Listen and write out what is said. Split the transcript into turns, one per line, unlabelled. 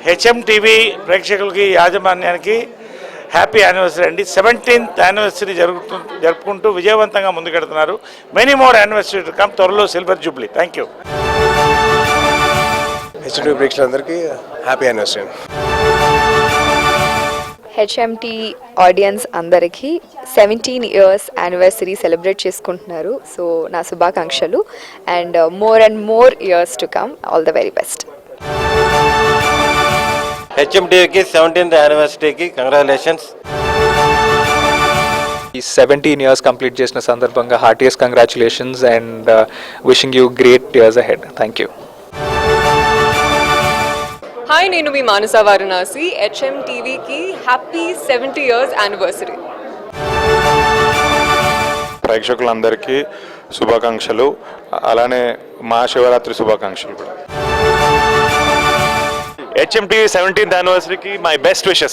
HM TV ప్రేక్షకులకి యాజమాన్యానికి happy anniversary అండి. 17th యానివర్సరీ జరుపుకుంటూ విజయవంతంగా ముందుకెడుతున్నారు. Many more anniversary to come. త్వరలో silver jubilee. Thank you.
HM TV ప్రేక్షకులందరికీ హ్యాపీ యానివర్సరీ.
హెచ్ఎంటీ ఆడియన్స్ అందరికీ 17 years యానివర్సరీ సెలబ్రేట్ చేసుకుంటున్నారు. సో నా శుభాకాంక్షలు and more years to come. All the very best.
హెచ్ఎంటీకి 17th యానివర్సరీకి కంగ్రాచులేషన్స్.
ఈ 17 years కంప్లీట్ చేసిన సందర్భంగా heartiest congratulations and wishing you great years ahead. Thank you.
Hi, నేను మీ మానస వారణాసి. హెచ్ఎం టీవీకి హ్యాపీ 70 years యానివర్సరీ.
ప్రేక్షకులందరికీ శుభాకాంక్షలు, అలానే మహాశివరాత్రి శుభాకాంక్షలు కూడా.
హెచ్ఎం టీవీ 17th యానివర్సరీకి మై బెస్ట్ విషెస్.